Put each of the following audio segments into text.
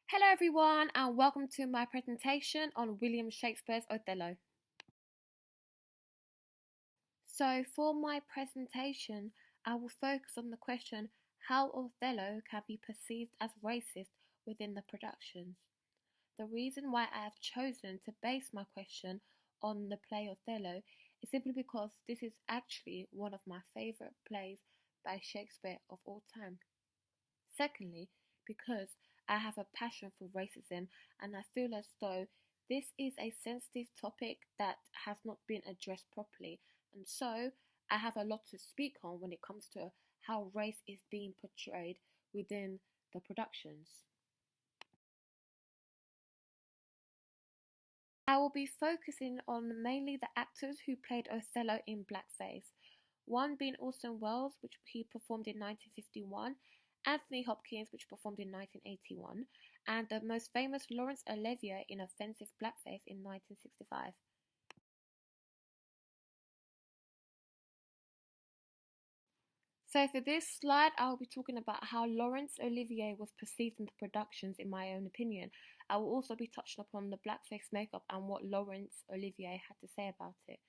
Hello, everyone, and welcome to my presentation on William Shakespeare's Othello. So, for my presentation, I will focus on the question how Othello can be perceived as racist within the productions. The reason why I have chosen to base my question on the play Othello is simply because this is actually one of my favourite plays by Shakespeare of all time. Secondly, because I have a passion for racism and I feel as though this is a sensitive topic that has not been addressed properly, and so I have a lot to speak on when it comes to how race is being portrayed within the productions. I will be focusing on mainly the actors who played Othello in blackface, one being Orson Welles, which he performed in 1951, Anthony Hopkins, which performed in 1981, and the most famous Laurence Olivier in offensive blackface in 1965. So for this slide, I will be talking about how Laurence Olivier was perceived in the productions, in my own opinion. I will also be touching upon the blackface makeup and what Laurence Olivier had to say about it.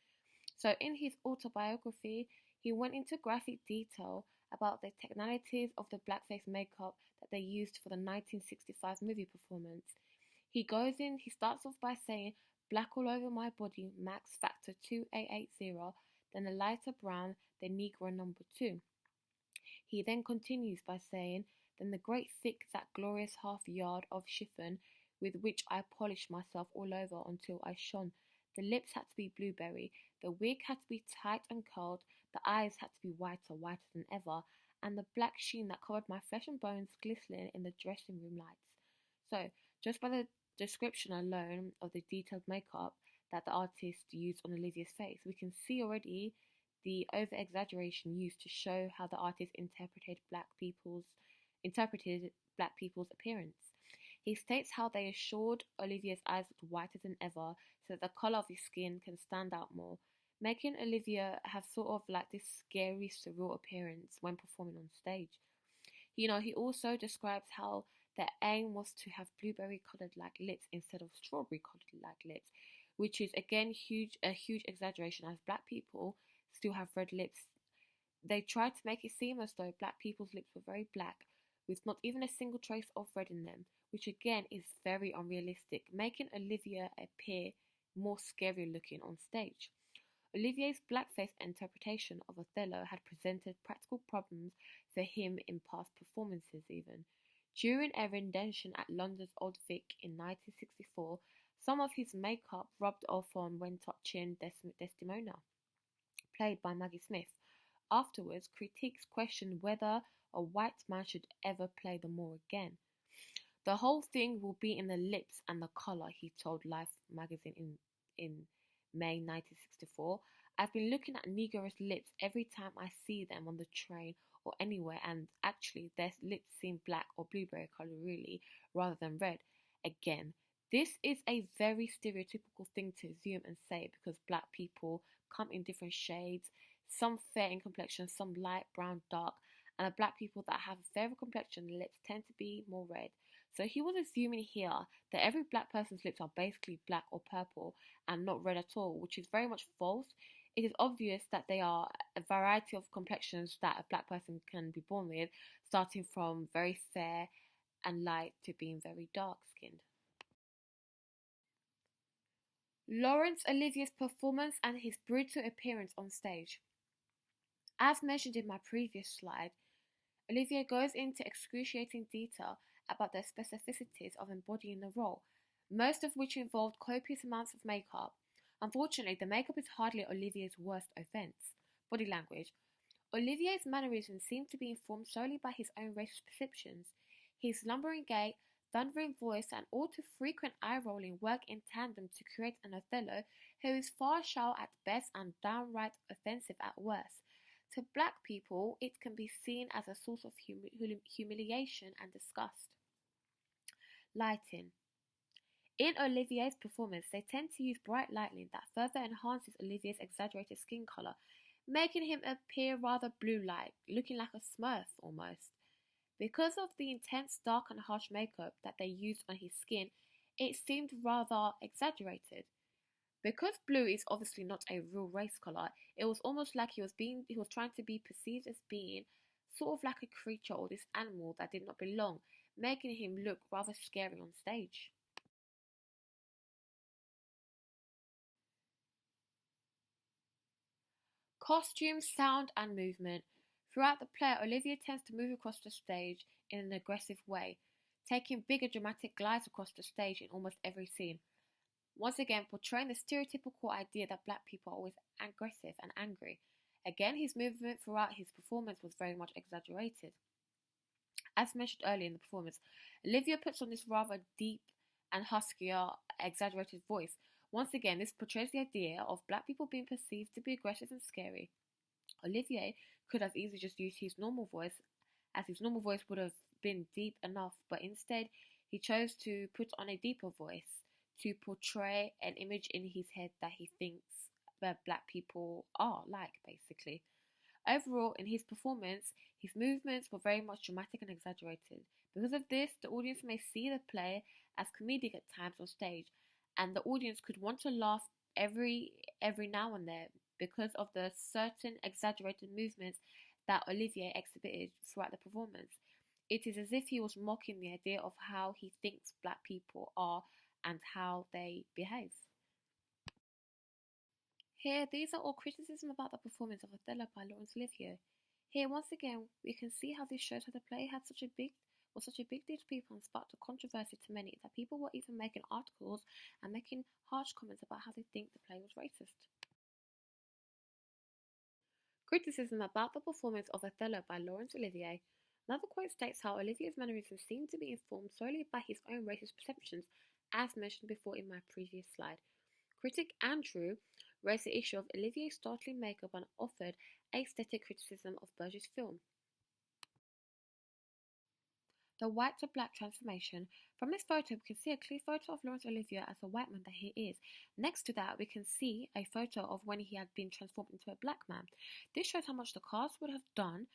So in his autobiography, he went into graphic detail about the technicalities of the blackface makeup that they used for the 1965 movie performance. He starts off by saying, black all over my body, max factor 2880, then a lighter brown, the Negro number 2. He then continues by saying, then the great thick, that glorious half yard of chiffon with which I polished myself all over until I shone. The lips had to be blueberry, the wig had to be tight and curled, the eyes had to be whiter than ever, and the black sheen that covered my flesh and bones glistening in the dressing room lights. So, just by the description alone of the detailed makeup that the artist used on Olivia's face, we can see already the over exaggeration used to show how the artist interpreted black people's appearance. He states how they assured Olivia's eyes looked whiter than ever so that the colour of his skin can stand out more, making Olivia have sort of like this scary surreal appearance when performing on stage. He also describes how their aim was to have blueberry coloured like lips instead of strawberry coloured like lips, which is again a huge exaggeration as black people still have red lips. They tried to make it seem as though black people's lips were very black, with not even a single trace of red in them, which again is very unrealistic, making Olivia appear more scary looking on stage. Olivier's blackface interpretation of Othello had presented practical problems for him in past performances even. During a rendition at London's Old Vic in 1964, some of his makeup rubbed off on when touching Desdemona, played by Maggie Smith. Afterwards, critics questioned whether a white man should ever play the Moor again. The whole thing will be in the lips and the colour, he told Life magazine in May 1964. I've been looking at Negro's lips every time I see them on the train or anywhere, and actually their lips seem black or blueberry colour really, rather than red. Again, this is a very stereotypical thing to assume and say because black people come in different shades, some fair in complexion, some light brown, dark, and the black people that have a fairer complexion lips tend to be more red. So he was assuming here that every black person's lips are basically black or purple and not red at all, which is very much false. It is obvious that they are a variety of complexions that a black person can be born with, starting from very fair and light to being very dark skinned. Laurence Olivier's performance and his brutal appearance on stage. As mentioned in my previous slide, Olivier goes into excruciating detail about the specificities of embodying the role, most of which involved copious amounts of makeup. Unfortunately, the makeup is hardly Olivier's worst offence. Body language. Olivier's mannerisms seem to be informed solely by his own racist perceptions. His lumbering gait, thundering voice, and all too frequent eye-rolling work in tandem to create an Othello who is far shallow at best and downright offensive at worst. To black people, it can be seen as a source of humiliation and disgust. Lighting. In Olivier's performance, they tend to use bright lighting that further enhances Olivier's exaggerated skin colour, making him appear rather blue-like, looking like a smurf almost. Because of the intense dark and harsh makeup that they used on his skin, it seemed rather exaggerated. Because blue is obviously not a real race color, it was almost like he was trying to be perceived as being sort of like a creature or this animal that did not belong, making him look rather scary on stage. Costume, sound, and movement. Throughout the play, Olivia tends to move across the stage in an aggressive way, taking bigger dramatic glides across the stage in almost every scene. Once again, portraying the stereotypical idea that black people are always aggressive and angry. Again, his movement throughout his performance was very much exaggerated. As mentioned earlier in the performance, Olivia puts on this rather deep and huskier, exaggerated voice. Once again, this portrays the idea of black people being perceived to be aggressive and scary. Olivier could have easily just used his normal voice, as his normal voice would have been deep enough, but instead he chose to put on a deeper voice to portray an image in his head that he thinks that black people are like, basically. Overall, in his performance, his movements were very much dramatic and exaggerated. Because of this, the audience may see the play as comedic at times on stage, and the audience could want to laugh every now and then because of the certain exaggerated movements that Olivier exhibited throughout the performance. It is as if he was mocking the idea of how he thinks black people are and how they behave. Here, these are all criticism about the performance of Othello by Laurence Olivier. Here, once again, we can see how this shows how the play had such a big deal to people and sparked a controversy to many that people were even making articles and making harsh comments about how they think the play was racist. Criticism about the performance of Othello by Laurence Olivier. Another quote states how Olivier's mannerisms seem to be informed solely by his own racist perceptions, as mentioned before in my previous slide. Critic Andrew raised the issue of Olivier's startling makeup and offered aesthetic criticism of Burgess' film. The white to black transformation. From this photo, we can see a clear photo of Laurence Olivier as a white man that he is. Next to that, we can see a photo of when he had been transformed into a black man. This shows how much the cast would have done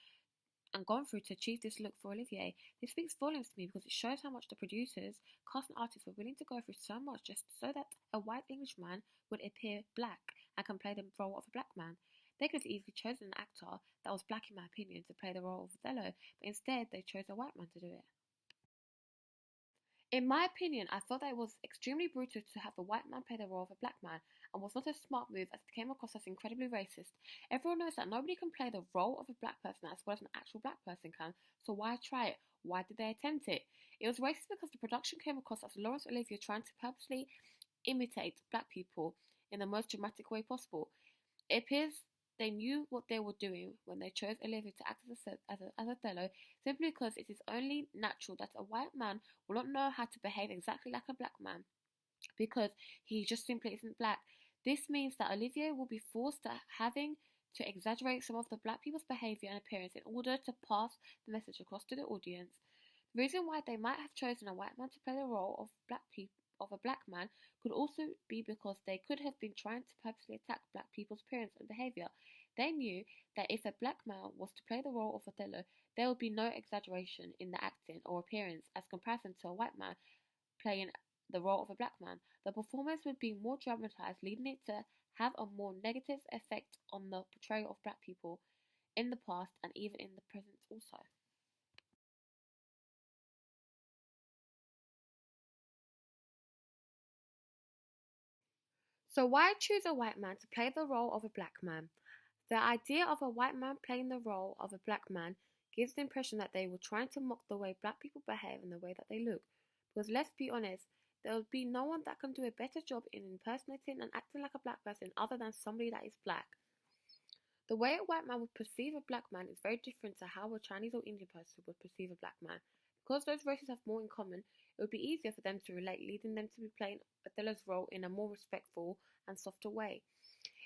and gone through to achieve this look for Olivier. This speaks volumes to me because it shows how much the producers, cast and artists were willing to go through so much just so that a white Englishman would appear black and can play the role of a black man. They could have easily chosen an actor that was black in my opinion to play the role of Othello, but instead they chose a white man to do it. In my opinion, I thought that it was extremely brutal to have a white man play the role of a black man, and was not a smart move as it came across as incredibly racist. Everyone knows that nobody can play the role of a black person as well as an actual black person can, so why try it? Why did they attempt it? It was racist because the production came across as Laurence Olivier trying to purposely imitate black people in the most dramatic way possible. It appears they knew what they were doing when they chose Olivia to act as Othello, simply because it is only natural that a white man will not know how to behave exactly like a black man, because he just simply isn't black. This means that Olivier will be forced to having to exaggerate some of the black people's behaviour and appearance in order to pass the message across to the audience. The reason why they might have chosen a white man to play the role of a black man could also be because they could have been trying to purposely attack black people's appearance and behaviour. They knew that if a black man was to play the role of Othello, there would be no exaggeration in the acting or appearance as comparison to a white man playing the role of a black man. The performance would be more dramatised, leading it to have a more negative effect on the portrayal of black people in the past and even in the present also. So why choose a white man to play the role of a black man? The idea of a white man playing the role of a black man gives the impression that they were trying to mock the way black people behave and the way that they look. Because let's be honest, there will be no one that can do a better job in impersonating and acting like a black person other than somebody that is black. The way a white man would perceive a black man is very different to how a Chinese or Indian person would perceive a black man. Because those races have more in common, it would be easier for them to relate, leading them to be playing Othello's role in a more respectful and softer way.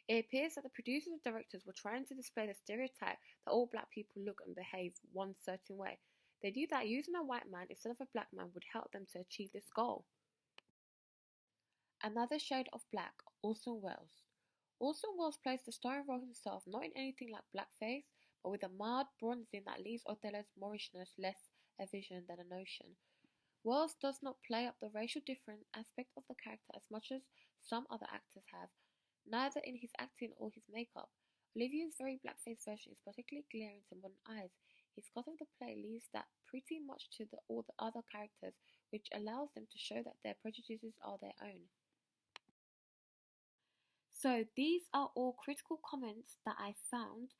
It appears that the producers and directors were trying to display the stereotype that all black people look and behave one certain way. They knew that using a white man instead of a black man would help them to achieve this goal. Another shade of black, Orson Welles. Orson Welles plays the starring role himself, not in anything like blackface, but with a mild bronzing that leaves Othello's Moorishness less a vision than a notion. Wells does not play up the racial different aspect of the character as much as some other actors have, neither in his acting or his makeup. Olivier's very blackface version is particularly glaring to modern eyes. His cut of the play leaves that pretty much to all the other characters, which allows them to show that their prejudices are their own. So these are all critical comments that I found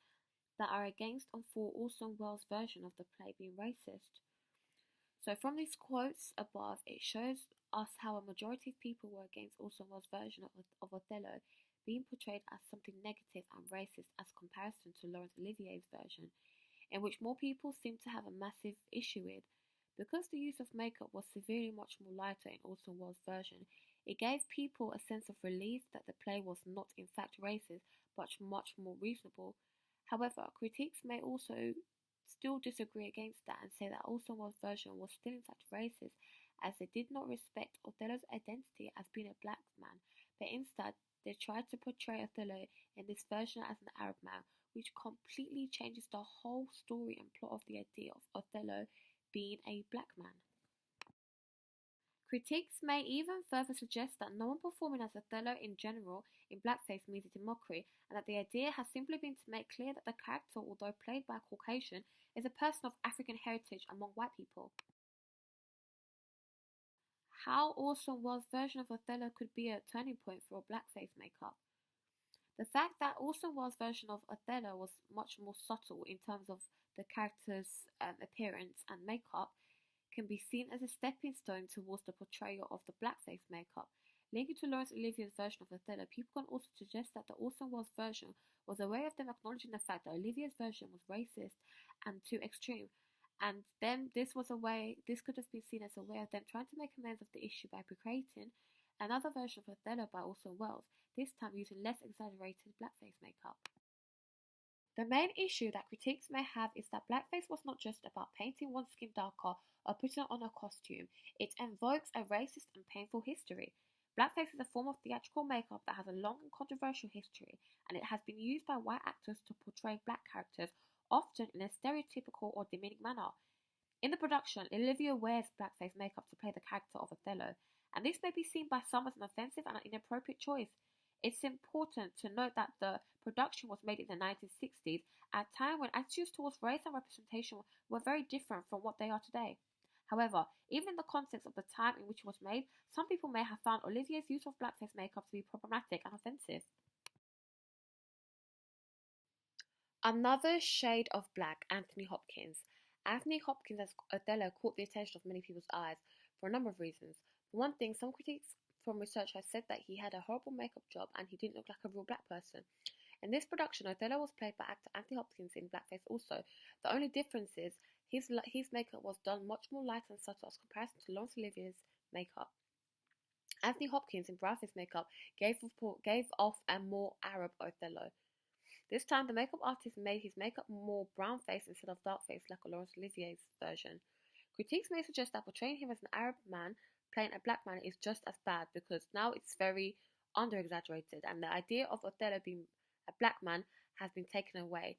that are against and for Orson Welles' version of the play being racist. So from these quotes above, it shows us how a majority of people were against Orson Welles' version of Othello being portrayed as something negative and racist as comparison to Laurence Olivier's version, in which more people seem to have a massive issue with. Because the use of makeup was severely much more lighter in Orson Welles' version, it gave people a sense of relief that the play was not in fact racist, but much more reasonable. However, critics may also still disagree against that and say that Orson Welles' version was still in fact racist, as they did not respect Othello's identity as being a black man, but instead they tried to portray Othello in this version as an Arab man, which completely changes the whole story and plot of the idea of Othello being a black man. Critics may even further suggest that no one performing as Othello in general in blackface means it in mockery, and that the idea has simply been to make clear that the character, although played by a Caucasian, is a person of African heritage among white people. How Orson Welles' version of Othello could be a turning point for a blackface makeup. The fact that Orson Welles' version of Othello was much more subtle in terms of the character's appearance and makeup can be seen as a stepping stone towards the portrayal of the blackface makeup. Linking to Laurence Olivier's version of Othello, people can also suggest that the Orson Welles version was a way of them acknowledging the fact that Olivier's version was racist and too extreme, and then this could have been seen as a way of them trying to make amends of the issue by recreating another version of Othello by Orson Welles, this time using less exaggerated blackface makeup. The main issue that critics may have is that blackface was not just about painting one's skin darker or putting on a costume, it invokes a racist and painful history. Blackface is a form of theatrical makeup that has a long and controversial history, and it has been used by white actors to portray black characters, often in a stereotypical or demeaning manner. In the production, Olivia wears blackface makeup to play the character of Othello, and this may be seen by some as an offensive and an inappropriate choice. It's important to note that the production was made in the 1960s, at a time when attitudes towards race and representation were very different from what they are today. However, even in the context of the time in which it was made, some people may have found Olivier's use of blackface makeup to be problematic and offensive. Another shade of black, Anthony Hopkins. Anthony Hopkins as Othello caught the attention of many people's eyes for a number of reasons. For one thing, some critics from research have said that he had a horrible makeup job and he didn't look like a real black person. In this production, Othello was played by actor Anthony Hopkins in blackface also. The only difference is his makeup was done much more light and subtle as comparison to Laurence Olivier's makeup. Anthony Hopkins in brownface makeup gave off a more Arab Othello. This time, the makeup artist made his makeup more brown face instead of dark face like Laurence Olivier's version. Critiques may suggest that portraying him as an Arab man playing a black man is just as bad because now it's very under-exaggerated and the idea of Othello being a black man has been taken away.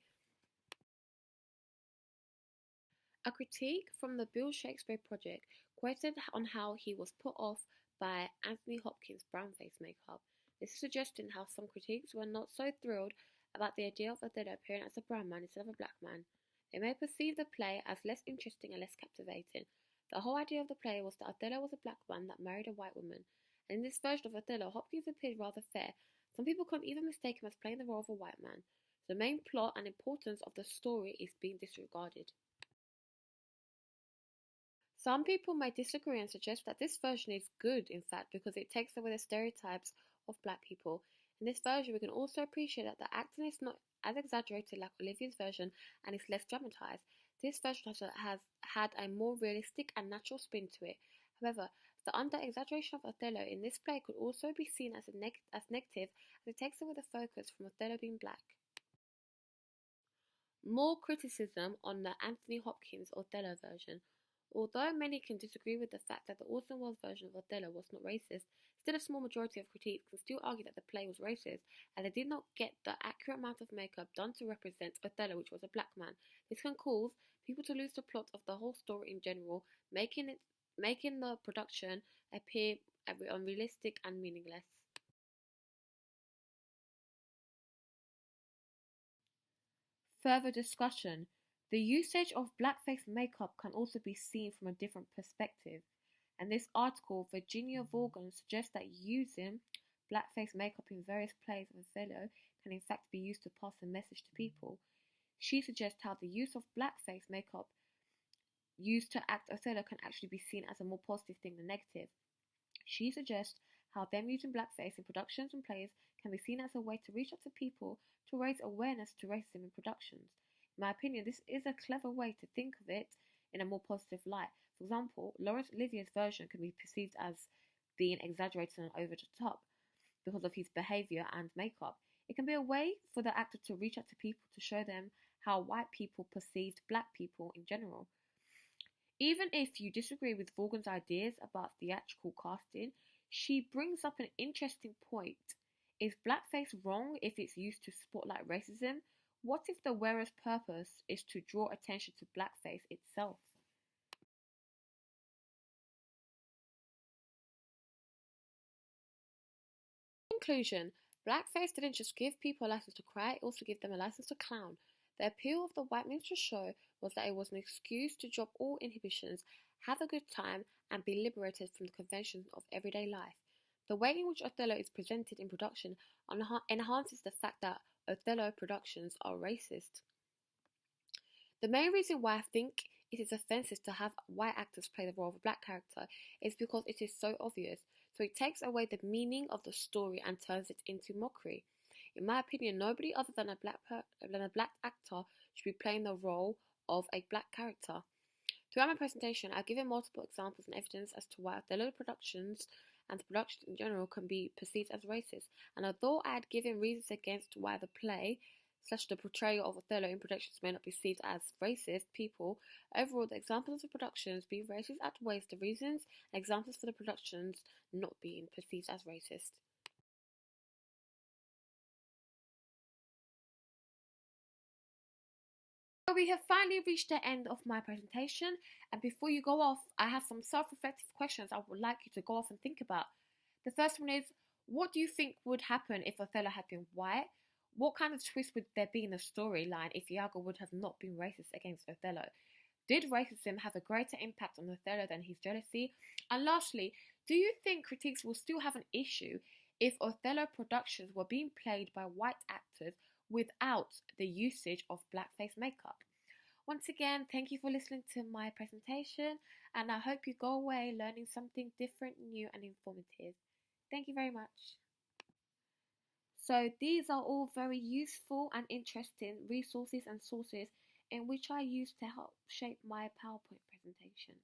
A critique from the Bill Shakespeare Project quoted on how he was put off by Anthony Hopkins' brownface makeup. This is suggesting how some critiques were not so thrilled about the idea of Othello appearing as a brown man instead of a black man. They may perceive the play as less interesting and less captivating. The whole idea of the play was that Othello was a black man that married a white woman, and in this version of Othello, Hopkins appeared rather fair. Some people can even mistake him as playing the role of a white man. The main plot and importance of the story is being disregarded. Some people may disagree and suggest that this version is good, in fact, because it takes away the stereotypes of black people. In this version, we can also appreciate that the acting is not as exaggerated like Olivier's version and is less dramatized. This version has had a more realistic and natural spin to it. However, the under-exaggeration of Othello in this play could also be seen as negative as it takes away the focus from Othello being black. More criticism on the Anthony Hopkins Othello version. Although many can disagree with the fact that the Orson Welles version of Othello was not racist, still a small majority of critics can still argue that the play was racist, as they did not get the accurate amount of makeup done to represent Othello, which was a black man. This can cause people to lose the plot of the whole story in general, making the production appear unrealistic and meaningless. Further discussion. The usage of blackface makeup can also be seen from a different perspective. In this article, Virginia Vaughan suggests that using blackface makeup in various plays of Othello can in fact be used to pass a message to people. She suggests how the use of blackface makeup used to act Othello can actually be seen as a more positive thing than negative. She suggests how them using blackface in productions and plays can be seen as a way to reach out to people to raise awareness to racism in productions. In my opinion, this is a clever way to think of it in a more positive light. For example, Laurence Olivier's version can be perceived as being exaggerated and over the top because of his behaviour and makeup. It can be a way for the actor to reach out to people to show them how white people perceived black people in general. Even if you disagree with Vaughan's ideas about theatrical casting, she brings up an interesting point. Is blackface wrong if it's used to spotlight racism? What if the wearer's purpose is to draw attention to blackface itself? In conclusion, blackface didn't just give people a license to cry, it also gave them a license to clown. The appeal of the white minstrel show was that it was an excuse to drop all inhibitions, have a good time, and be liberated from the conventions of everyday life. The way in which Othello is presented in production enhances the fact that Othello productions are racist. The main reason why I think it is offensive to have white actors play the role of a black character is because it is so obvious, so it takes away the meaning of the story and turns it into mockery. In my opinion, nobody other than a black actor should be playing the role of a black character. Throughout my presentation, I've given multiple examples and evidence as to why Othello productions and productions in general can be perceived as racist. And although I had given reasons against why the play / the portrayal of Othello in productions may not be perceived as racist people, overall the examples of productions being racist outweighs the reasons and examples for the productions not being perceived as racist. So we have finally reached the end of my presentation, and before you go off, I have some self-reflective questions I would like you to go off and think about. The first one is, what do you think would happen if Othello had been white? What kind of twist would there be in the storyline if Iago would have not been racist against Othello? Did racism have a greater impact on Othello than his jealousy? And lastly, do you think critics will still have an issue if Othello productions were being played by white actors without the usage of blackface makeup? Once again, thank you for listening to my presentation, and I hope you go away learning something different, new, and informative. Thank you very much. So these are all very useful and interesting resources and sources in which I use to help shape my PowerPoint presentation.